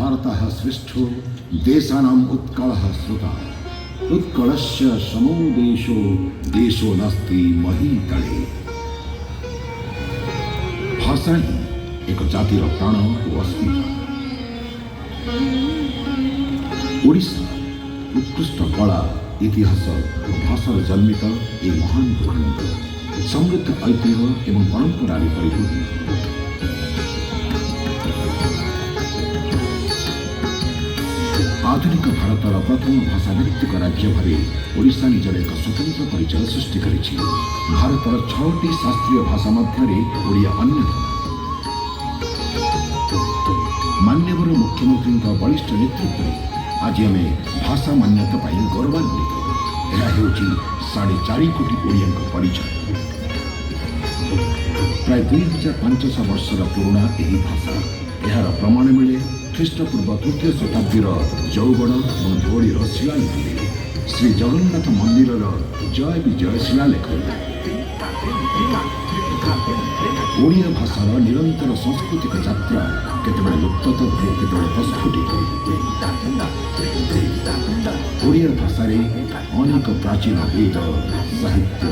भारतः श्रेष्ठो देशानाम् उत्कलः श्रुता उत्कलस्य समो देशो देशो नास्ति महीतले। भाषा ही एक जातिर प्राण और अस्मिता। ओडिशा उत्कृष्ट कला इतिहास और भाषार जन्मित ए महान भूखंड समृद्ध ऐतिह्य एवं परंपरा परिपूर्ण। आधुनिक भारतर प्रथम भाषाभित्तिक राज्य भाव ओडिशा निजर एक स्वतंत्र परिचय सृष्टि करिछि। भारतर 6टी शास्त्रीय भाषा मध्य ओडिया अन्यतम। मान्यवर मुख्यमंत्री बलिष्ठ नेतृत्व आज आम भाषा मान्यता पाई गौरवान्वित। यह होछि 4.5 कोटी ओडिया परिचय। प्राय 2500 वर्षर पुराणा यही भाषा। यार प्रमाण मिले ख्रीष्टपूर्व 3य शताब्दीर जौगड़ और धौलीर शिलालिपि श्री जगन्नाथ मंदिर जय विजय शिलालेख। ओडिया भाषार निरंतर सांस्कृतिक यात्रा केतबेले लुप्त तो केतबेले प्रस्फुटित। ओडिया भाषा अनेक प्राचीन वेद साहित्य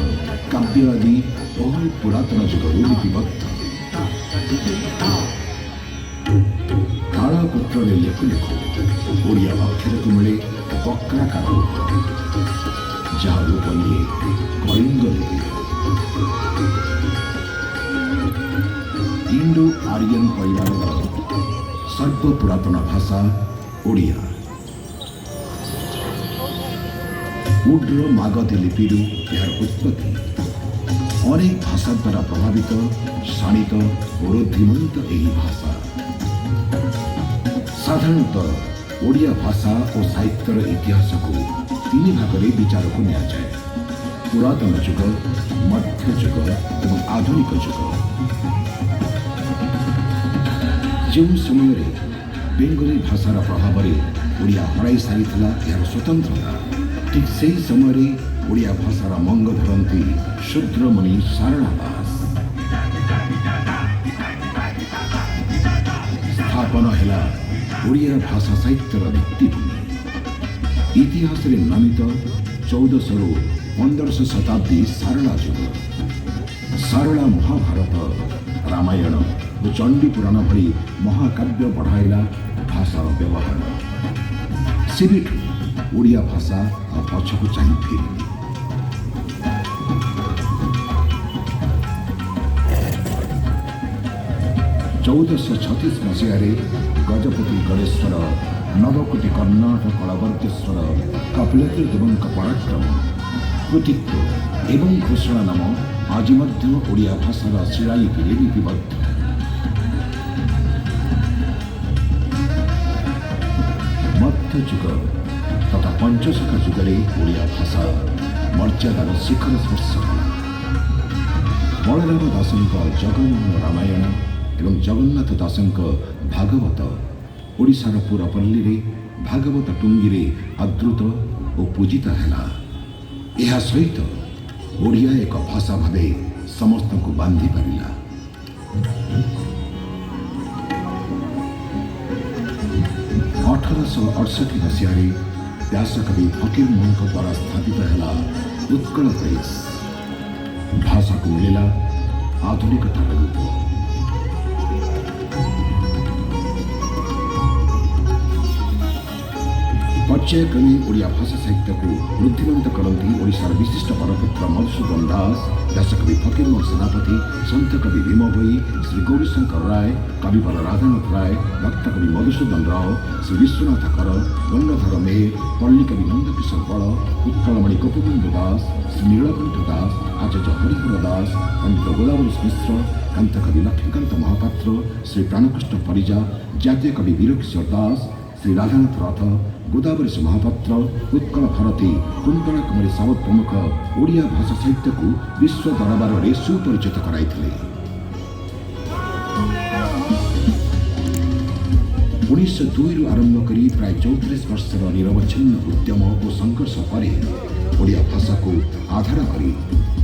काव्य आदि बहु पुरातन जुगर लिपिबद्ध। तालपत्र लेखु लेखु ओडिया अक्षर को मिले वक्राकार जहाँ रूप लिए कलिंग लिपि। इंडो आर्यन परिवार सर्वपुरातन भाषा ओडिया। उड्र मागधी लिपि यार उत्पत्ति अनेक भाषा द्वारा प्रभावित शाणित और धीमंत यही भाषा। साधारणतः ओडिया भाषा और साहित्यर इतिहास को 3 भाग में विचार को निया जाए: पुरातन जुग, मध्य जुग और आधुनिक जुग। जो समय बेंगली भाषार प्रभाव में ओडिया हराई सारी यार स्वतंत्रता, ठीक से ही समय ओडिया भाषार मंग धरती शूद्रमुनि सारणा दास। स्थापन है ओडिया भाषा साहित्यर भित्तिभूमि। इतिहास रे नामित 1400 रु 1500 शताब्दी सारला जुग। सारला महाभारत रामायण और चंडी पुराण भली महाकाव्य बढ़ाइला भाषार व्यवहार। सेबिठु ओडिया भाषा और पछकु चाहि फेरिनी। 1436 मसीह गजपति गणेश्वर नवकोटि कर्णाटक कलावर्तेश्वर कपिलति देवों पराक्रम कृतित्व एवं घोषणा नाम आज ओडिया भाषार शिलालिपि लिपिबद्ध। मध्य जुग तथा पंचशखा जुगरे ओडिया भाषा मर्यादार शिखर स्पर्श कला। बलराम दासଙ୍କ जगमोहन रामायण एवं जगन्नाथ दासଙ୍କ भागवत ओडिशार पुरपल्ली रे भागवत टुंगी आदृत और पूजित है। यह सहित ओडिया एक भाषा भावे समस्त को बांधि पारिला। 1868 मसीह व्यासकवि फकीर मोहन द्वारा स्थापित है उत्कल प्रेस। भाषा को मिलला आधुनिकतार रूप। पर्यायक्रमे ओडिया भाषा साहित्य को वृद्धिमंत करती ओडिशार विशिष्ट परपुत्र मधुसूदन दास, व्यासकवि फकीरमोहन सेनापति, संत कवि भीम भोई, श्री गौरीशंकर राय, कविवर राधानाथ राय, भक्त कवि मधुसूदन राव, श्री विश्वनाथ कर, गंगाधर मेहर, पल्ली कवि नंदकिशोर बड़, उत्कलमणि गोपबंधु दास, श्री नीलकंठ दास, आचार्य हरिहर दास, पंडित गोदावरी मिश्र, कांत कवि लक्ष्मीकांत महापात्र, श्री प्राणकृष्ण परिजा, जातीय कवि वीरकिशोर दास, श्री राधानाथ रथ, गोदावरी महापात्र, उत्कल भारती, कुंतला कुमारी सावत प्रमुख ओडिया भाषा साहित्य को विश्व दरबार में सुपरिचित कराई। 1902 आरंभ कर प्राय 34 वर्षर निरवच्छिन्न उद्यम और संघर्ष पर ओडिया भाषा को आधार कर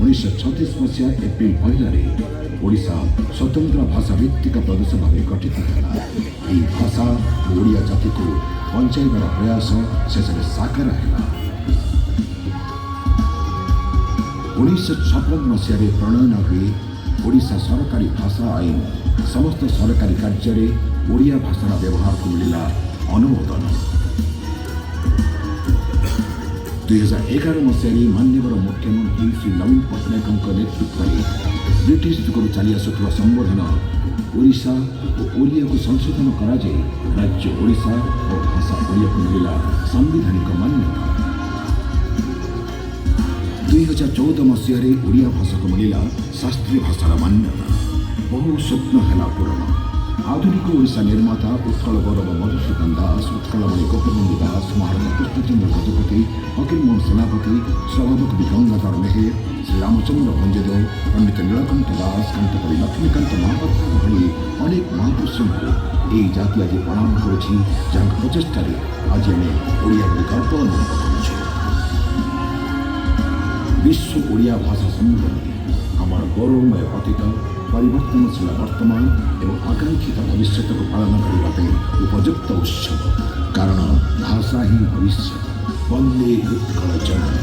1936 मसीहा एप्रिल 1 ओडिशा स्वतंत्र भाषा भित्तिक प्रदेश भाव गठित है। ଏହି ଭାଷା ଓ ଓଡ଼ିଆ ଜାତିକୁ ବଞ୍ଚାଇବାର ପ୍ରୟାସ ଶେଷରେ ସାକାର ହେଲା। 1956 ମସିହାରେ ପ୍ରଣୟନ ହୁଏ ଓଡ଼ିଶା ସରକାରୀ ଭାଷା ଆଇନ। ସମସ୍ତ ସରକାରୀ କାର୍ଯ୍ୟରେ ଓଡ଼ିଆ ଭାଷାର ବ୍ୟବହାରକୁ ମିଳିଲା ଅନୁମୋଦନ। 2011 ମସିହାରେ ମାନ୍ୟବର ମୁଖ୍ୟମନ୍ତ୍ରୀ ଶ୍ରୀ ନବୀନ ପଟ୍ଟନାୟକଙ୍କ ନେତୃତ୍ୱରେ ବ୍ରିଟିଶ ଯୁଗରୁ ଚାଲି ଆସୁଥିବା ସମ୍ବୋଧନ ଓଡ଼ିଶା ଓ ଓଡ଼ିଆକୁ ସଂଶୋଧନ କରାଯାଇ ରାଜ୍ୟ ଓଡ଼ିଶା ଓ ଭାଷା ଓଡ଼ିଆକୁ ମିଳିଲା ସାମ୍ବିଧାନିକ ମାନ୍ୟତା। 2014 ମସିହାରେ ଓଡ଼ିଆ ଭାଷାକୁ ମିଳିଲା ଶାସ୍ତ୍ରୀୟ ଭାଷାର ମାନ୍ୟତା। ବହୁ ସ୍ୱପ୍ନ ହେଲା ପୂରଣ। ଆଧୁନିକ ଓଡ଼ିଶା ନିର୍ମାତା ଉତ୍କଳ ଗୌରବ ମଧୁସୂଦନ ଦାସ, ଉତ୍କଳମଣି ଗୋପବନ୍ଧୁ ଦାସ, ମହାରାଜା କୃଷ୍ଣଚନ୍ଦ୍ର ଗଜପତି, ଫକୀରମୋହନ ସେନାପତି, ସ୍ୱଭାବକବି ଗଙ୍ଗାଧର ମେହେର, ଶ୍ରୀରାମଚନ୍ଦ୍ର ଭଞ୍ଜଦେବ, ପଣ୍ଡିତ ନୀଳକଣ୍ଠ ଦାସ, କାନ୍ତକବି ଲକ୍ଷ୍ମୀକାନ୍ତ ମହାପାତ୍ର ଭଳି ଅନେକ ମହାପୁରୁଷଙ୍କୁ ଏହି ଜାତି ଆଜି ପ୍ରଣାମ କରୁଛି, ଯାହାଙ୍କ ପ୍ରଚେଷ୍ଟାରେ ଆଜି ଆମେ ଓଡ଼ିଆ ବୋଲି ଗର୍ବ ଅନୁଭବ କରୁଛୁ। ବିଶ୍ୱ ଓଡ଼ିଆ ଭାଷା ସମ୍ମିଳନୀ ଆମର ଗୌରବମୟ ଅତୀତ, ପରିବର୍ତ୍ତନଶୀଳ ବର୍ତ୍ତମାନ ଏବଂ ଆକାଂକ୍ଷିତ ଭବିଷ୍ୟତକୁ ପାଳନ କରିବା ପାଇଁ ଉପଯୁକ୍ତ ଉତ୍ସବ। କାରଣ ଭାଷା ହିଁ ଭବିଷ୍ୟତ। ବନ୍ଦେ ଉତ୍କଳ ଜନନୀ।